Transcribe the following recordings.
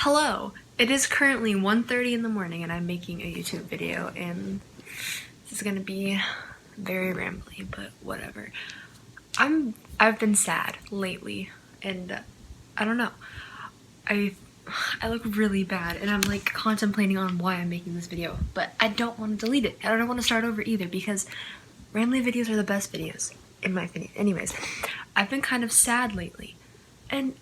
Hello! It is currently 1:30 in the morning and I'm making a YouTube video and this is gonna be very rambly, but whatever. I've been sad lately and I don't know. I look really bad and I'm like contemplating on why I'm making this video, but I don't want to delete it. I don't want to start over either because rambly videos are the best videos, in my opinion. Anyways, I've been kind of sad lately and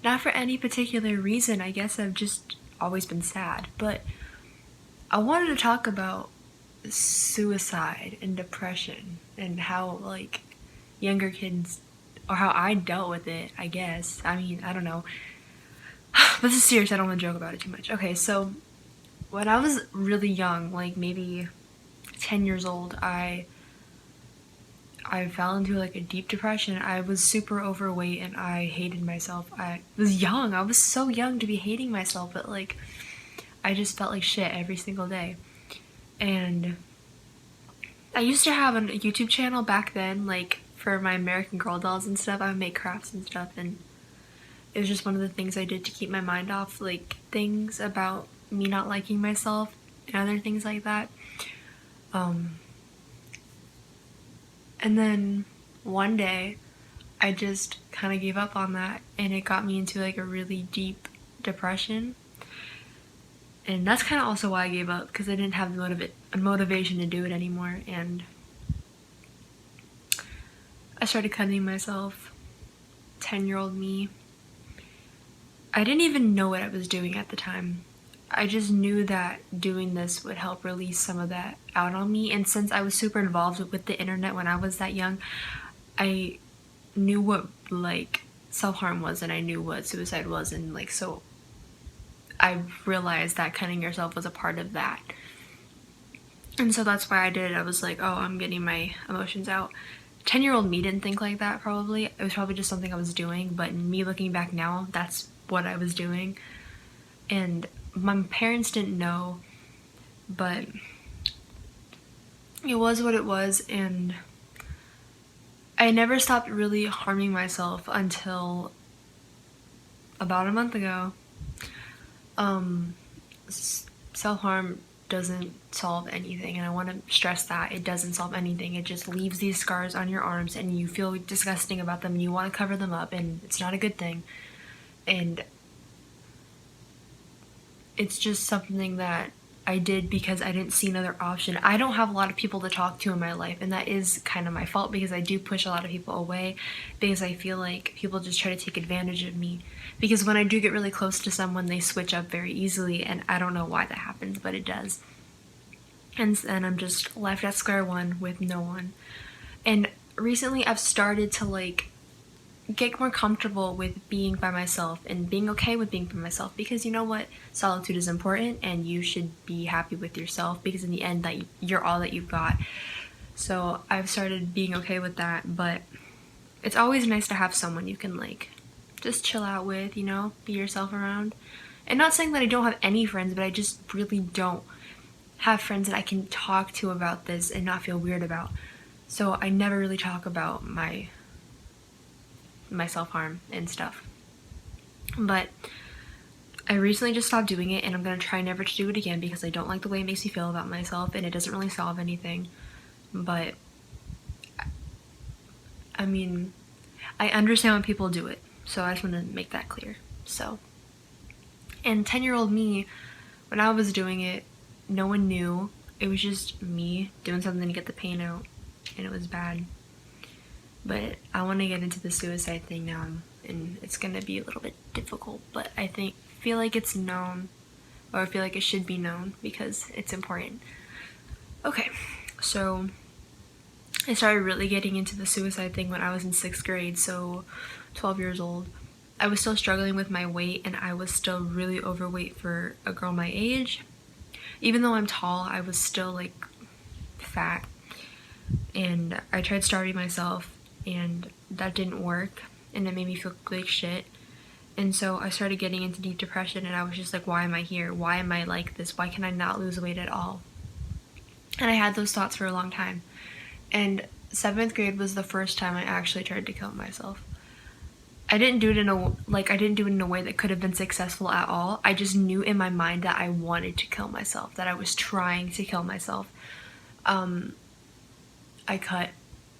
not for any particular reason. I guess I've just always been sad, but I wanted to talk about suicide and depression and how like younger kids, or how I dealt with it, I guess. I mean, I don't know. But this is serious, I don't want to joke about it too much. Okay, so when I was really young, like maybe 10 years old, I fell into like a deep depression. I was super overweight and I hated myself. I was young. I was so young to be hating myself, but like I just felt like shit every single day. And I used to have a YouTube channel back then, like for my American Girl dolls and stuff. I would make crafts and stuff, and it was just one of the things I did to keep my mind off like things about me not liking myself and other things like that. And then one day I just kind of gave up on that and it got me into like a really deep depression. And that's kind of also why I gave up, because I didn't have the motivation to do it anymore, and I started cutting myself. 10-year-old me. I didn't even know what I was doing at the time. I just knew that doing this would help release some of that out on me, and since I was super involved with the internet when I was that young, I knew what like self-harm was and I knew what suicide was, and like so I realized that cutting yourself was a part of that. And so that's why I did it. I was like, oh, I'm getting my emotions out. 10-year-old me didn't think like that, probably. It was probably just something I was doing, but me looking back now, that's what I was doing. And my parents didn't know, but it was what it was, and I never stopped really harming myself until about a month ago. Self-harm doesn't solve anything, and I want to stress that it doesn't solve anything. It just leaves these scars on your arms and you feel disgusting about them and you want to cover them up, and it's not a good thing. And it's just something that I did because I didn't see another option. I don't have a lot of people to talk to in my life, and that is kind of my fault because I do push a lot of people away because I feel like people just try to take advantage of me. Because when I do get really close to someone, they switch up very easily, and I don't know why that happens, but it does. And then I'm just left at square one with no one. And recently I've started to like get more comfortable with being by myself and being okay with being by myself, because you know what, solitude is important and you should be happy with yourself, because in the end that you're all that you've got. So I've started being okay with that, but it's always nice to have someone you can like just chill out with, you know, be yourself around. And not saying that I don't have any friends, but I just really don't have friends that I can talk to about this and not feel weird about. So I never really talk about my self-harm and stuff. But I recently just stopped doing it, and I'm gonna try never to do it again because I don't like the way it makes me feel about myself, and it doesn't really solve anything. But I mean, I understand when people do it, so I just want to make that clear. So, and 10-year-old me, when I was doing it, no one knew. It was just me doing something to get the pain out, and it was bad. But I want to get into the suicide thing now, and it's gonna be a little bit difficult, but I feel like it's known, or I feel like it should be known because it's important. Okay, so I started really getting into the suicide thing when I was in 6th grade, so 12 years old. I was still struggling with my weight, and I was still really overweight for a girl my age. Even though I'm tall, I was still like fat, and I tried starving myself, and that didn't work, and it made me feel like shit. And so I started getting into deep depression, and I was just like, why am I here? Why am I like this? Why can I not lose weight at all? And I had those thoughts for a long time. And 7th grade was the first time I actually tried to kill myself. I didn't do it in a way that could have been successful at all. I just knew in my mind that I wanted to kill myself, that I was trying to kill myself. I cut,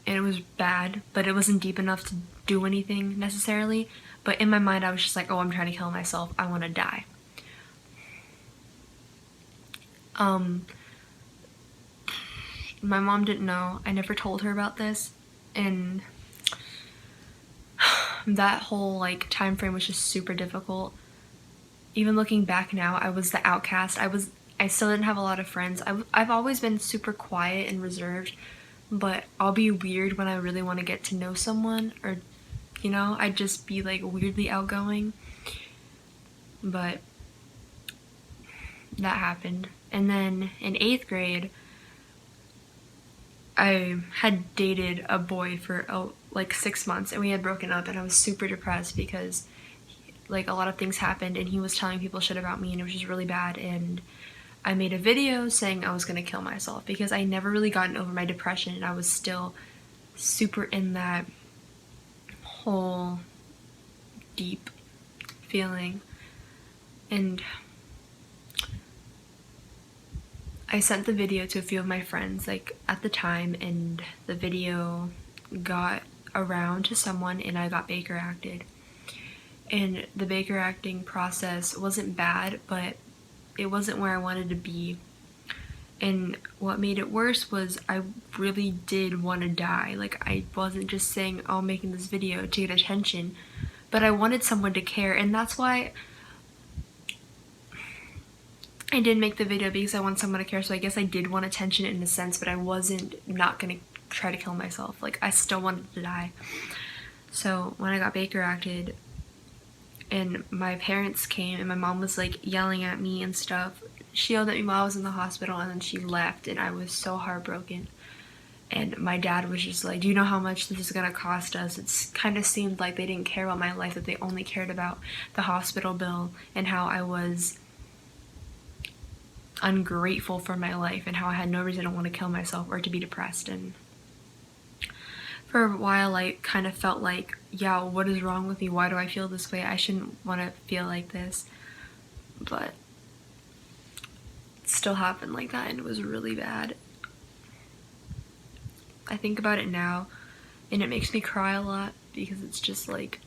and it was bad, but it wasn't deep enough to do anything necessarily. But in my mind, I was just like, oh, I'm trying to kill myself. I want to die. My mom didn't know. I never told her about this, and that whole like time frame was just super difficult. Even looking back now, I was the outcast. I still didn't have a lot of friends. I've always been super quiet and reserved, but I'll be weird when I really want to get to know someone, or I'd just be like weirdly outgoing. But that happened. And then in 8th grade, I had dated a boy for like 6 months, and we had broken up, and I was super depressed because like a lot of things happened, and he was telling people shit about me, and it was just really bad. And I made a video saying I was gonna kill myself because I never really gotten over my depression, and I was still super in that whole deep feeling. And I sent the video to a few of my friends like at the time, and the video got around to someone, and I got Baker acted. And the Baker acting process wasn't bad, but it wasn't where I wanted to be. And what made it worse was I really did want to die. Like, I wasn't just saying, oh, I'm making this video to get attention, but I wanted someone to care. And that's why I did make the video, because I want someone to care. So I guess I did want attention in a sense, but I wasn't not gonna try to kill myself. Like, I still wanted to die. So when I got Baker acted, and my parents came, and my mom was like yelling at me and stuff. She yelled at me while I was in the hospital, and then she left, and I was so heartbroken. And my dad was just like, do you know how much this is gonna cost us? It's kind of seemed like they didn't care about my life, that they only cared about the hospital bill, and how I was ungrateful for my life, and how I had no reason to want to kill myself or to be depressed. And for a while I kind of felt like, yeah, what is wrong with me? Why do I feel this way? I shouldn't want to feel like this. But it still happened like that, and it was really bad. I think about it now, and it makes me cry a lot, because it's just like,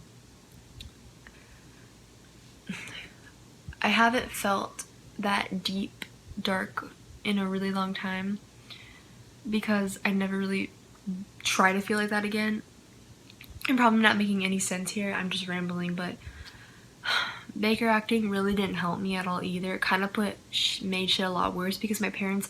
I haven't felt that deep, dark in a really long time, because I never really try to feel like that again. I'm probably not making any sense here, I'm just rambling, but Baker acting really didn't help me at all either. It kind of made shit a lot worse, because my parents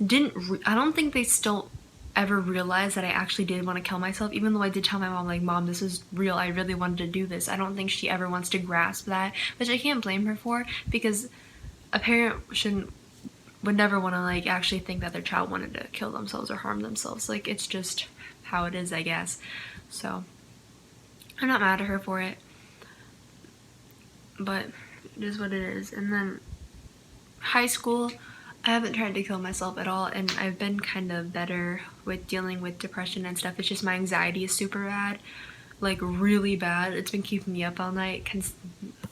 I don't think they still ever realized that I actually did want to kill myself, even though I did tell my mom, like, Mom, this is real, I really wanted to do this. I don't think she ever wants to grasp that, which I can't blame her for, because a parent would never want to like actually think that their child wanted to kill themselves or harm themselves. Like, it's just how it is, I guess. So I'm not mad at her for it, but it is what it is. And then high school, I haven't tried to kill myself at all, and I've been kind of better with dealing with depression and stuff. It's just my anxiety is super bad, like really bad. It's been keeping me up all night.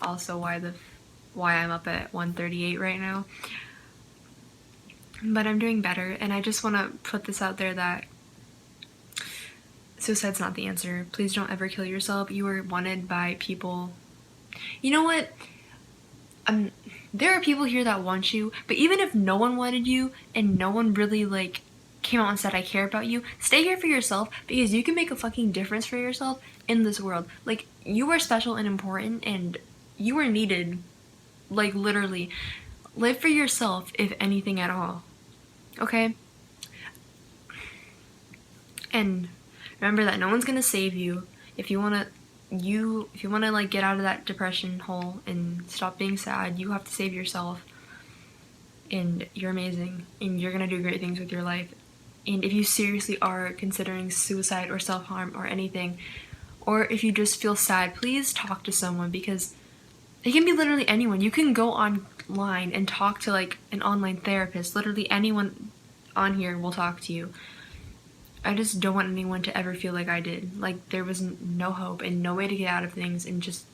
Also why I'm up at 1:38 right now. But I'm doing better, and I just want to put this out there that suicide's not the answer. Please don't ever kill yourself. You are wanted by people. You know what? There are people here that want you, but even if no one wanted you and no one really like came out and said I care about you, stay here for yourself, because you can make a fucking difference for yourself in this world. Like, you are special and important, and you are needed. Like, literally, live for yourself, if anything at all. Okay? And remember that no one's gonna save you. If you wanna like get out of that depression hole and stop being sad, you have to save yourself. And you're amazing, and you're gonna do great things with your life. And if you seriously are considering suicide or self-harm or anything, or if you just feel sad, please talk to someone, because it can be literally anyone. You can go online and talk to like an online therapist. Literally anyone on here will talk to you. I just don't want anyone to ever feel like I did. Like there was no hope and no way to get out of things, and just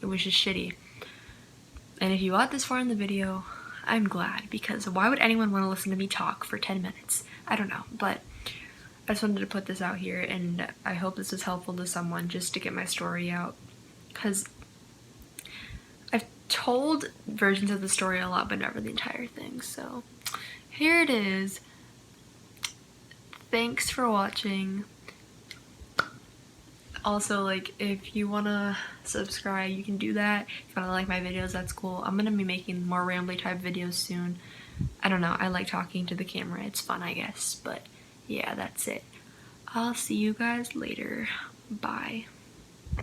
it was just shitty. And if you got this far in the video, I'm glad, because why would anyone want to listen to me talk for 10 minutes? I don't know, but I just wanted to put this out here, and I hope this was helpful to someone just to get my story out, because I've told versions of the story a lot, but never the entire thing. So here it is. Thanks for watching. Also, like, if you wanna subscribe, you can do that. If you wanna like my videos, that's cool. I'm gonna be making more rambly type videos soon. I don't know, I like talking to the camera. It's fun, I guess. But yeah, that's it. I'll see you guys later. Bye.